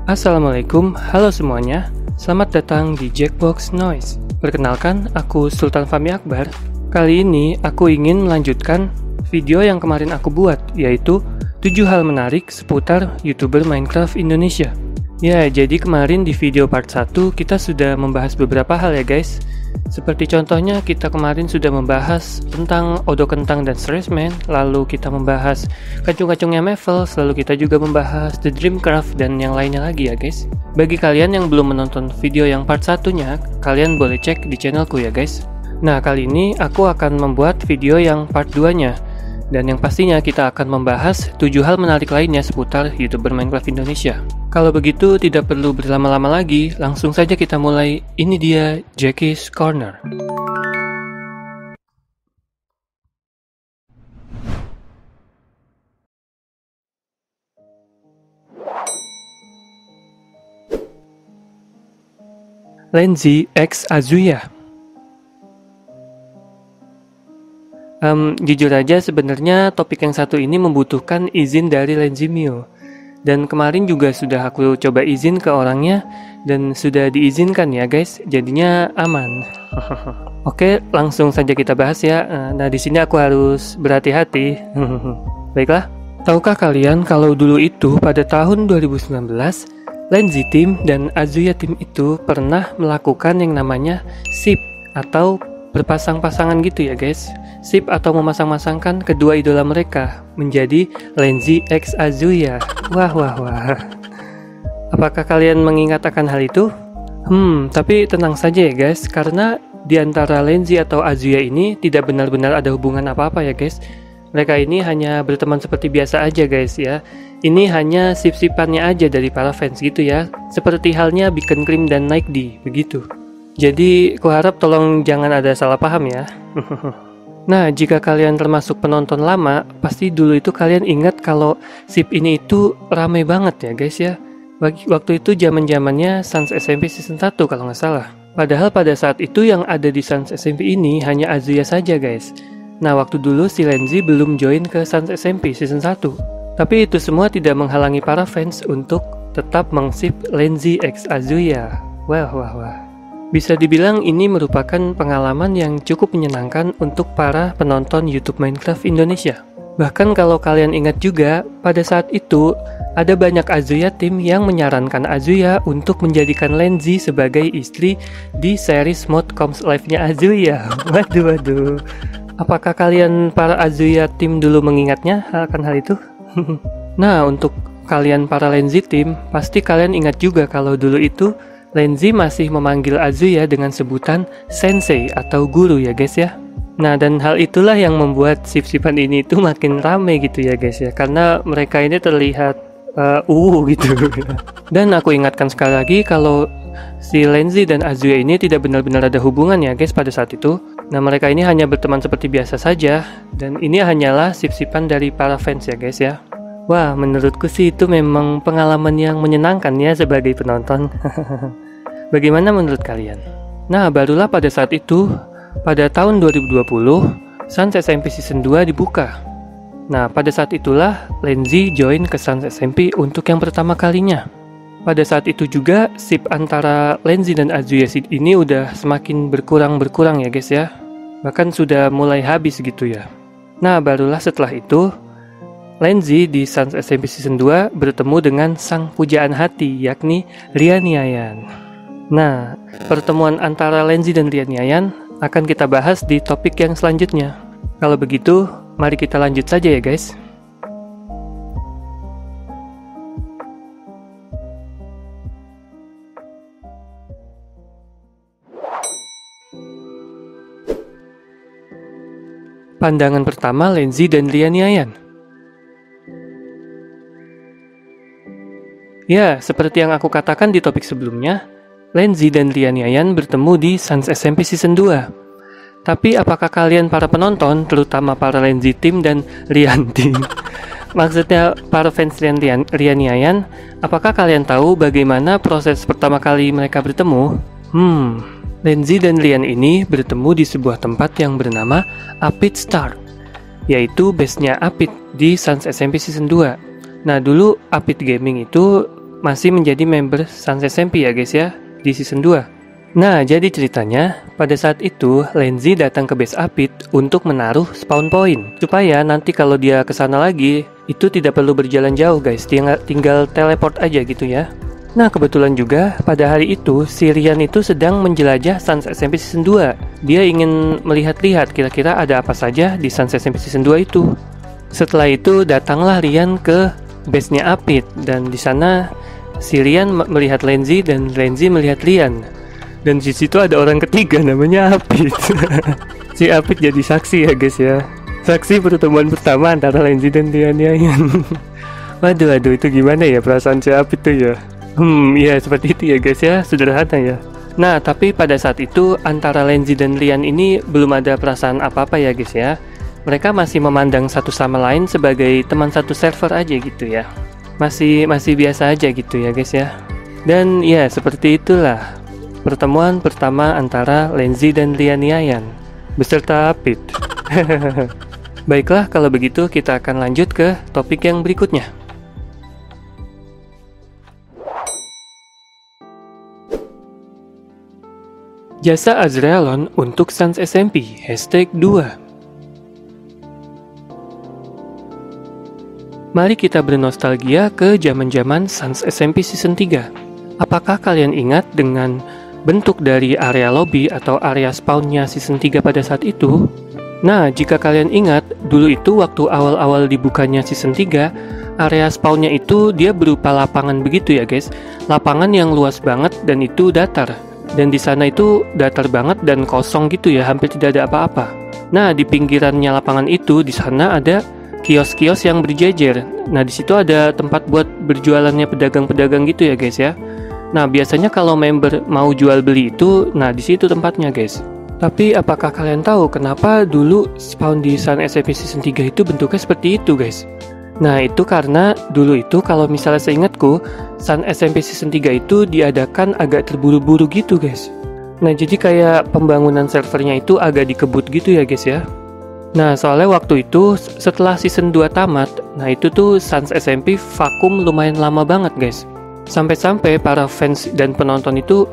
Assalamualaikum, halo semuanya. Selamat datang di Jackbox Noise. Perkenalkan, aku Sultan Fahmi Akbar. Kali ini aku ingin melanjutkan video yang kemarin aku buat, yaitu 7 hal menarik seputar YouTuber Minecraft Indonesia. Ya, jadi kemarin di video part 1 kita sudah membahas beberapa hal ya guys. Seperti contohnya kita kemarin sudah membahas tentang Odo Kentang dan Stressman, lalu kita membahas kacung-kacungnya Mevels, lalu kita juga membahas The Dreamcraft dan yang lainnya lagi ya guys. Bagi kalian yang belum menonton video yang part 1-nya, kalian boleh cek di channelku ya guys. Nah, kali ini aku akan membuat video yang part 2-nya. Dan yang pastinya kita akan membahas 7 hal menarik lainnya seputar YouTuber Minecraft Indonesia. Kalau begitu tidak perlu berlama-lama lagi, langsung saja kita mulai. Ini dia Jackie's Corner. Lenzy X Azuya. Jujur aja sebenarnya topik yang satu ini membutuhkan izin dari Lenzy Mio. Dan kemarin juga sudah aku coba izin ke orangnya dan sudah diizinkan ya guys, jadinya aman. Oke, langsung saja kita bahas ya. Nah, di sini aku harus berhati-hati. Baiklah, tahukah kalian kalau dulu itu pada tahun 2019, Lenzy Team dan Azuya Team itu pernah melakukan yang namanya SIP atau berpasang-pasangan gitu ya guys. SIP atau memasang-masangkan kedua idola mereka menjadi Lenzy X Azuya. Wah. Apakah kalian mengingat akan hal itu? Tapi tenang saja ya guys, karena di antara Lenzy atau Azuya ini tidak benar-benar ada hubungan apa-apa ya guys. Mereka ini hanya berteman seperti biasa aja guys ya. Ini hanya sip-sipannya aja dari para fans gitu ya. Seperti halnya Beacon Cream dan Nike D, begitu. Jadi, kuharap tolong jangan ada salah paham ya. Nah, jika kalian termasuk penonton lama, pasti dulu itu kalian ingat kalau SIP ini itu rame banget ya guys ya. Waktu itu zaman-zamannya Sans SMP Season 1 kalau nggak salah. Padahal pada saat itu yang ada di Sans SMP ini hanya Azuya saja guys. Nah, waktu dulu si Lenzy belum join ke Sans SMP Season 1. Tapi itu semua tidak menghalangi para fans untuk tetap meng-SIP Lenzy X Azuya. Wah. Bisa dibilang ini merupakan pengalaman yang cukup menyenangkan untuk para penonton YouTube Minecraft Indonesia. Bahkan kalau kalian ingat juga, pada saat itu ada banyak Azuya Team yang menyarankan Azuya untuk menjadikan Lenzy sebagai istri di series Mod Coms Live-nya Azuya. Waduh. Apakah kalian para Azuya Team dulu mengingatnya akan hal itu? Nah, untuk kalian para Lenzy Team, pasti kalian ingat juga kalau dulu itu Lenzy masih memanggil Azuya dengan sebutan sensei atau guru ya guys ya. Nah, dan hal itulah yang membuat sip-sipan ini tuh makin rame gitu ya guys ya, karena mereka ini terlihat gitu. Dan aku ingatkan sekali lagi kalau si Lenzy dan Azuya ini tidak benar-benar ada hubungan ya guys pada saat itu. Nah, mereka ini hanya berteman seperti biasa saja, dan ini hanyalah sip-sipan dari para fans ya guys ya. Wah, menurutku sih itu memang pengalaman yang menyenangkan ya sebagai penonton. Bagaimana menurut kalian? Nah, barulah pada saat itu, pada tahun 2020, Sans SMP Season 2 dibuka. Nah, pada saat itulah Lenzy join ke Sans SMP untuk yang pertama kalinya. Pada saat itu juga, SIP antara Lenzy dan Azuya ini udah semakin berkurang ya guys ya. Bahkan sudah mulai habis gitu ya. Nah, barulah setelah itu, Lenzy di Sans SMP Season 2 bertemu dengan sang pujaan hati, yakni Rian Yayan. Nah, pertemuan antara Lenzy dan Rian Yayan akan kita bahas di topik yang selanjutnya. Kalau begitu, mari kita lanjut saja ya guys. Pandangan pertama Lenzy dan Rian Yayan. Ya, seperti yang aku katakan di topik sebelumnya, Lenzy dan Rian Yayan bertemu di Sans SMP Season 2. Tapi apakah kalian para penonton, terutama para Lenzy Team dan Rian Team, maksudnya para fans Rian Yayan, apakah kalian tahu bagaimana proses pertama kali mereka bertemu? Lenzy dan Rian ini bertemu di sebuah tempat yang bernama Apit Start, yaitu base-nya Apit di Sans SMP Season 2. Nah, dulu Apit Gaming itu masih menjadi member Sans SMP ya guys ya, di season 2. Nah, jadi ceritanya, pada saat itu Lenzi datang ke base Apit untuk menaruh spawn point, supaya nanti kalau dia kesana lagi, itu tidak perlu berjalan jauh guys, tinggal teleport aja gitu ya. Nah, kebetulan juga pada hari itu, si Rian itu sedang menjelajah Sans SMP Season 2. Dia ingin melihat-lihat kira-kira ada apa saja di Sans SMP Season 2 itu. Setelah itu, datanglah Rian ke base-nya Apit, dan di sana si Rian melihat Lenzi dan Lenzi melihat Rian. Dan di situ ada orang ketiga namanya Apit. Si Apit jadi saksi ya guys ya. Saksi pertemuan pertama antara Lenzi dan Rian. Waduh, itu gimana ya perasaan si Apit tuh ya? Ya seperti itu ya guys ya, sederhana ya. Nah, tapi pada saat itu antara Lenzi dan Rian ini belum ada perasaan apa-apa ya guys ya. Mereka masih memandang satu sama lain sebagai teman satu server aja gitu ya. Masih biasa aja gitu ya guys ya. Dan ya seperti itulah pertemuan pertama antara Lenzi dan Rian Yayan beserta Apit. Baiklah, kalau begitu kita akan lanjut ke topik yang berikutnya. Jasa Azraelon untuk Sans SMP #2. Mari kita bernostalgia ke zaman-zaman Sans SMP Season 3. Apakah kalian ingat dengan bentuk dari area lobby atau area spawnnya Season 3 pada saat itu? Nah, jika kalian ingat, dulu itu waktu awal-awal dibukanya Season 3, area spawnnya itu dia berupa lapangan begitu ya guys. Lapangan yang luas banget dan itu datar. Dan di sana itu datar banget dan kosong gitu ya, hampir tidak ada apa-apa. Nah, di pinggirannya lapangan itu, di sana ada kios-kios yang berjejer. Nah, di situ ada tempat buat berjualannya pedagang-pedagang gitu ya guys ya. Nah, biasanya kalau member mau jual beli itu, nah di situ tempatnya guys. Tapi apakah kalian tahu kenapa dulu spawn di Sans SMP Season 3 itu bentuknya seperti itu guys? Nah, itu karena dulu itu kalau misalnya seingatku, Sans SMP Season 3 itu diadakan agak terburu-buru gitu guys. Nah, jadi kayak pembangunan servernya itu agak dikebut gitu ya guys ya. Nah, soalnya waktu itu setelah Season 2 tamat, nah itu tuh Sans SMP vakum lumayan lama banget guys. Sampai-sampai para fans dan penonton itu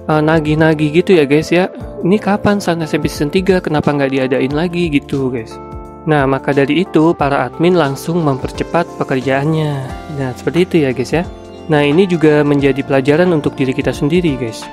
nagih-nagih gitu ya guys ya. Ini kapan Sans SMP Season 3? Kenapa nggak diadain lagi gitu guys? Nah, maka dari itu para admin langsung mempercepat pekerjaannya. Nah, seperti itu ya guys ya. Nah, ini juga menjadi pelajaran untuk diri kita sendiri guys.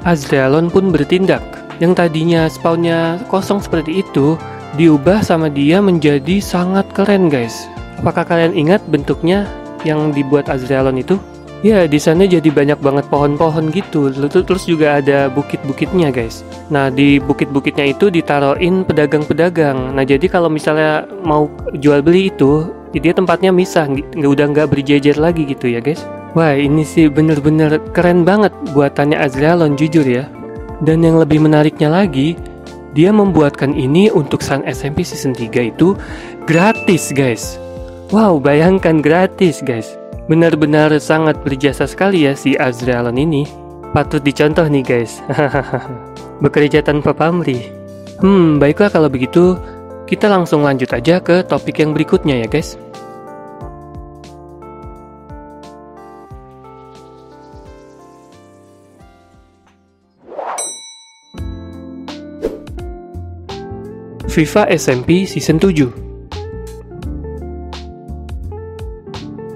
Azraelon pun bertindak. Yang tadinya spawnnya kosong seperti itu, diubah sama dia menjadi sangat keren guys. Apakah kalian ingat bentuknya yang dibuat Azraelon itu? Ya, di sana jadi banyak banget pohon-pohon gitu. Terus juga ada bukit-bukitnya guys. Nah, di bukit-bukitnya itu ditaruhin pedagang-pedagang. Nah, jadi kalau misalnya mau jual beli itu, dia tempatnya misah, udah nggak berjejer lagi gitu ya guys. Wah, ini sih bener-bener keren banget buatannya Azraelon jujur ya. Dan yang lebih menariknya lagi, dia membuatkan ini untuk Sans SMP Season 3 itu gratis guys. Wow, bayangkan gratis guys. Benar-benar sangat berjasa sekali ya si Azraelon ini. Patut dicontoh nih guys. Bekerja tanpa pamrih. Baiklah kalau begitu, kita langsung lanjut aja ke topik yang berikutnya ya guys. FIFA SMP Season 7.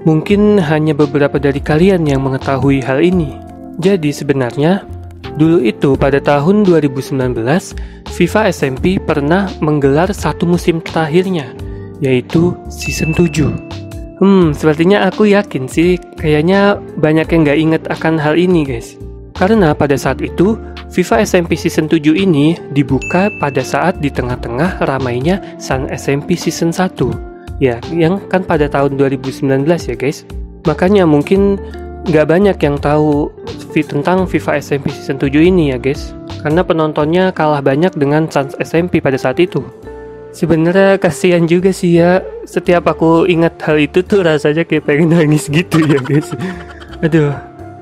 Mungkin hanya beberapa dari kalian yang mengetahui hal ini. Jadi sebenarnya, dulu itu pada tahun 2019, FIFA SMP pernah menggelar satu musim terakhirnya, yaitu Season 7. Sepertinya aku yakin sih, kayaknya banyak yang nggak inget akan hal ini guys. Karena pada saat itu, FIFA SMP Season 7 ini dibuka pada saat di tengah-tengah ramainya Sans SMP Season 1. Ya, yang kan pada tahun 2019 ya guys. Makanya mungkin nggak banyak yang tahu tentang FIFA SMP Season 7 ini ya guys. Karena penontonnya kalah banyak dengan Sans SMP pada saat itu. Sebenarnya kasihan juga sih ya. Setiap aku ingat hal itu tuh rasanya kayak pengen nangis gitu ya guys. Aduh.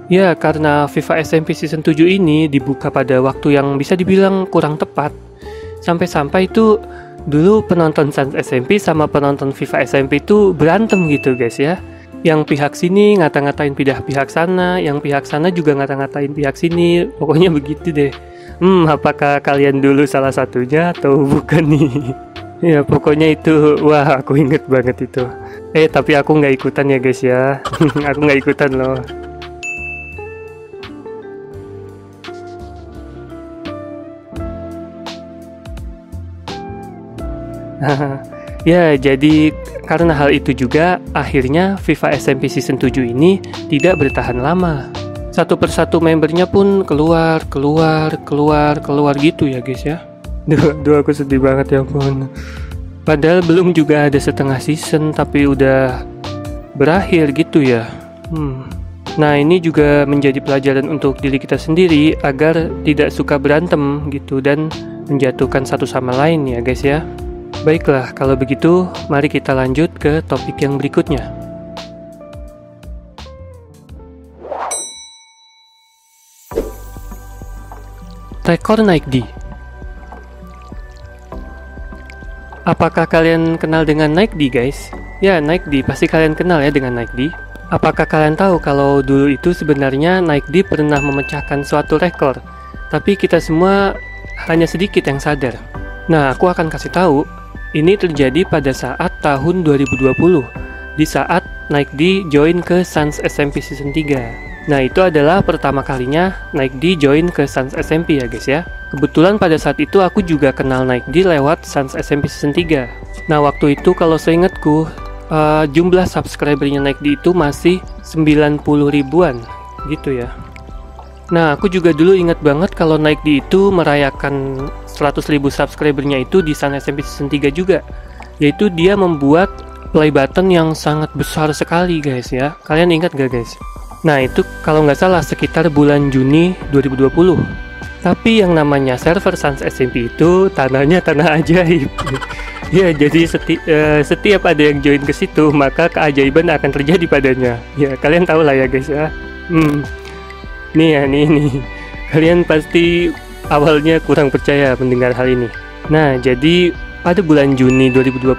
Ya, karena FIFA SMP Season 7 ini dibuka pada waktu yang bisa dibilang kurang tepat. Sampai-sampai itu dulu penonton Sans SMP sama penonton FIFA SMP itu berantem gitu guys ya. Yang pihak sini ngata-ngatain pihak sana, yang pihak sana juga ngata-ngatain pihak sini. Pokoknya begitu deh. Apakah kalian dulu salah satunya atau bukan nih? Ya pokoknya itu, wah aku inget banget itu. Tapi aku nggak ikutan ya guys ya. Aku nggak ikutan loh. Ya, jadi karena hal itu juga akhirnya FIFA SMP Season 7 ini tidak bertahan lama. Satu persatu membernya pun keluar gitu ya guys ya. Duh, aku sedih banget ya ampun. Padahal belum juga ada setengah season tapi udah berakhir gitu ya. Nah ini juga menjadi pelajaran untuk diri kita sendiri agar tidak suka berantem gitu dan menjatuhkan satu sama lain ya guys ya. Baiklah, kalau begitu mari kita lanjut ke topik yang berikutnya. Rekor Naik D. Apakah kalian kenal dengan Naik D guys? Ya, Naik D pasti kalian kenal ya dengan Naik D. Apakah kalian tahu kalau dulu itu sebenarnya Naik D pernah memecahkan suatu rekor, tapi kita semua hanya sedikit yang sadar. Nah, aku akan kasih tahu. Ini terjadi pada saat tahun 2020, di saat Naik D join ke Sans SMP Season 3. Nah itu adalah pertama kalinya Naik D join ke Sans SMP ya guys ya. Kebetulan pada saat itu aku juga kenal Naik D lewat Sans SMP Season 3. Nah waktu itu kalau seingatku jumlah subscribernya Naik D itu masih 90 ribuan gitu ya. Nah aku juga dulu ingat banget kalau Naik D itu merayakan 100.000 subscribernya itu di Sans SMP Season 3 juga, yaitu dia membuat play button yang sangat besar sekali guys ya. Kalian ingat gak guys? Nah itu kalau nggak salah sekitar bulan Juni 2020. Tapi yang namanya server Sans SMP itu tanahnya tanah ajaib. Ya jadi setiap ada yang join ke situ maka keajaiban akan terjadi padanya. Ya kalian tahu lah ya guys ya. Nih. Kalian pasti awalnya kurang percaya mendengar hal ini. Nah, jadi pada bulan Juni 2020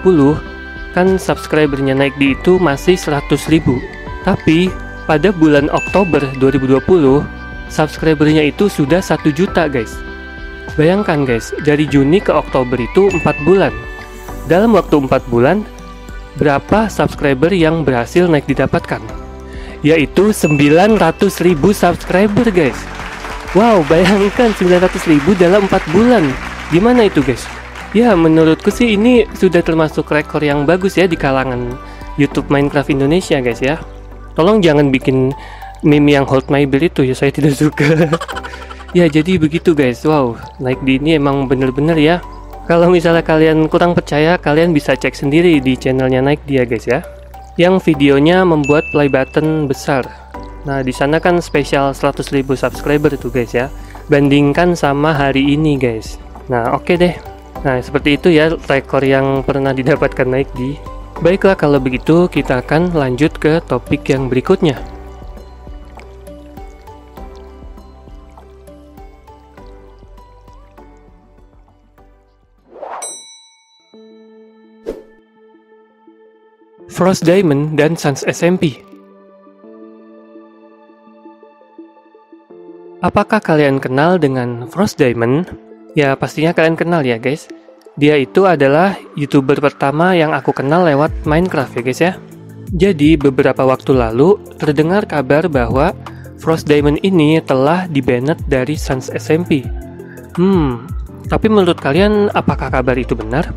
kan subscribernya Naik D itu masih 100.000. Tapi pada bulan Oktober 2020 subscribernya itu sudah 1 juta guys. Bayangkan guys, dari Juni ke Oktober itu 4 bulan. Dalam waktu 4 bulan, berapa subscriber yang berhasil Naik didapatkan? Yaitu 900.000 subscriber guys. Wow, bayangkan 900.000 dalam 4 bulan. Gimana itu guys? Ya menurutku sih ini sudah termasuk rekor yang bagus ya di kalangan YouTube Minecraft Indonesia guys ya. Tolong jangan bikin meme yang hold my beer itu ya, saya tidak suka. Ya jadi begitu guys. Wow, Naik D ini emang bener-bener ya. Kalau misalnya kalian kurang percaya, kalian bisa cek sendiri di channelnya Naik D ya guys ya, yang videonya membuat play button besar. Nah di sana kan spesial 100.000 subscriber tuh guys ya, bandingkan sama hari ini guys. Nah oke deh. Nah seperti itu ya rekor yang pernah didapatkan Naik D. Baiklah kalau begitu kita akan lanjut ke topik yang berikutnya. Frost Diamond dan Sans SMP. Apakah kalian kenal dengan Frost Diamond? Ya pastinya kalian kenal ya guys. Dia itu adalah YouTuber pertama yang aku kenal lewat Minecraft ya guys ya. Jadi beberapa waktu lalu terdengar kabar bahwa Frost Diamond ini telah di-banned dari Sans SMP. Tapi menurut kalian apakah kabar itu benar?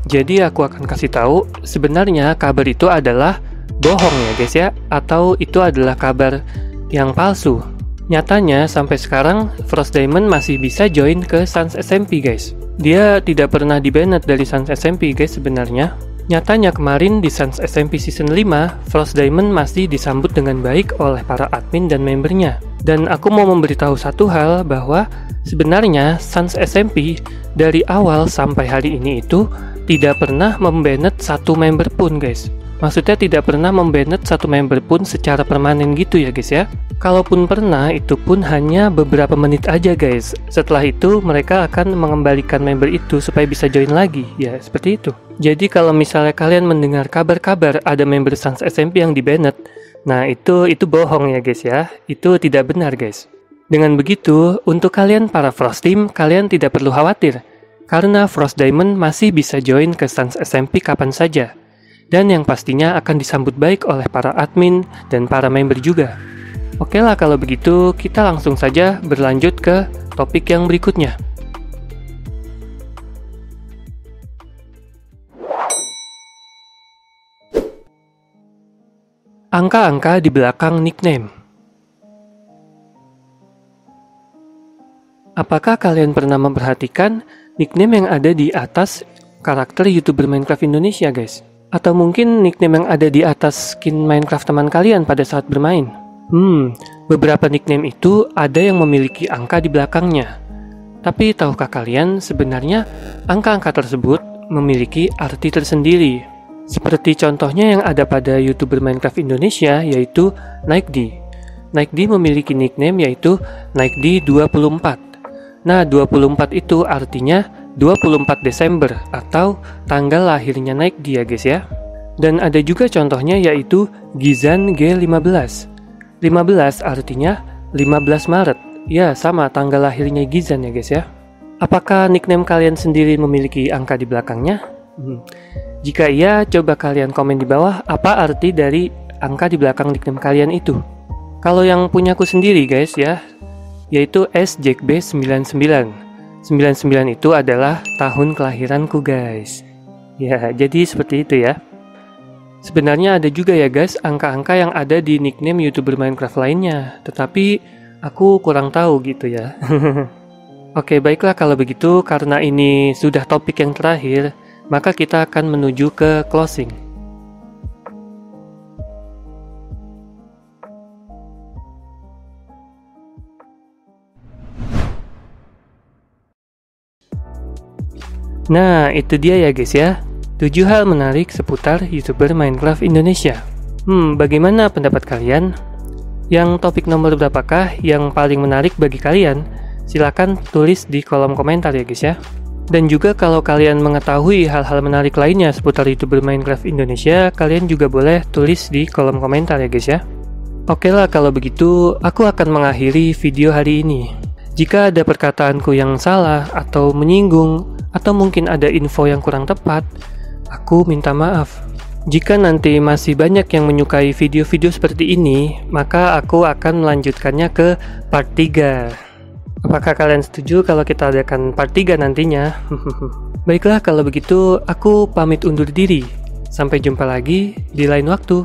Jadi aku akan kasih tahu sebenarnya kabar itu adalah bohong ya guys ya, atau itu adalah kabar yang palsu. Nyatanya sampai sekarang Frost Diamond masih bisa join ke Sans SMP guys. Dia tidak pernah di-banned dari Sans SMP guys sebenarnya. Nyatanya kemarin di Sans SMP Season 5, Frost Diamond masih disambut dengan baik oleh para admin dan membernya. Dan aku mau memberitahu satu hal bahwa sebenarnya Sans SMP dari awal sampai hari ini itu tidak pernah membanned satu member pun guys. Maksudnya tidak pernah membanet satu member pun secara permanen gitu ya guys ya. Kalaupun pernah, itu pun hanya beberapa menit aja guys. Setelah itu mereka akan mengembalikan member itu supaya bisa join lagi. Ya seperti itu. Jadi kalau misalnya kalian mendengar kabar-kabar ada member Sans SMP yang dibanet, nah itu bohong ya guys ya. Itu tidak benar guys. Dengan begitu, untuk kalian para Frost Team, kalian tidak perlu khawatir. Karena Frost Diamond masih bisa join ke Sans SMP kapan saja. Dan yang pastinya akan disambut baik oleh para admin dan para member juga. Oke lah kalau begitu, kita langsung saja berlanjut ke topik yang berikutnya. Angka-angka di belakang nickname. Apakah kalian pernah memperhatikan nickname yang ada di atas karakter YouTuber Minecraft Indonesia guys? Atau mungkin nickname yang ada di atas skin Minecraft teman kalian pada saat bermain? Beberapa nickname itu ada yang memiliki angka di belakangnya. Tapi tahukah kalian sebenarnya angka-angka tersebut memiliki arti tersendiri? Seperti contohnya yang ada pada YouTuber Minecraft Indonesia yaitu Naikdi. Naikdi memiliki nickname yaitu Naikdi24. Nah 24 itu artinya 24 Desember atau tanggal lahirnya Naikdi ya guys ya. Dan ada juga contohnya yaitu Gizan G15. 15 artinya 15 Maret. Ya sama tanggal lahirnya Gizan ya guys ya. Apakah nickname kalian sendiri memiliki angka di belakangnya? Jika iya, coba kalian komen di bawah apa arti dari angka di belakang nickname kalian itu. Kalau yang punyaku sendiri guys ya, yaitu SJackB99. 99 itu adalah tahun kelahiranku guys. Ya, jadi seperti itu ya. Sebenarnya ada juga ya guys angka-angka yang ada di nickname YouTuber Minecraft lainnya, tetapi aku kurang tahu gitu ya. Oke, baiklah kalau begitu, karena ini sudah topik yang terakhir, maka kita akan menuju ke closing. Nah, itu dia ya guys ya, 7 hal menarik seputar YouTuber Minecraft Indonesia. Bagaimana pendapat kalian? Yang topik nomor berapakah yang paling menarik bagi kalian? Silahkan tulis di kolom komentar ya guys ya. Dan juga kalau kalian mengetahui hal-hal menarik lainnya seputar YouTuber Minecraft Indonesia, kalian juga boleh tulis di kolom komentar ya guys ya. Oke lah kalau begitu, aku akan mengakhiri video hari ini. Jika ada perkataanku yang salah atau menyinggung, atau mungkin ada info yang kurang tepat, aku minta maaf. Jika nanti masih banyak yang menyukai video-video seperti ini, maka aku akan melanjutkannya ke part 3. Apakah kalian setuju kalau kita adakan part 3 nantinya? Baiklah kalau begitu, aku pamit undur diri. Sampai jumpa lagi di lain waktu.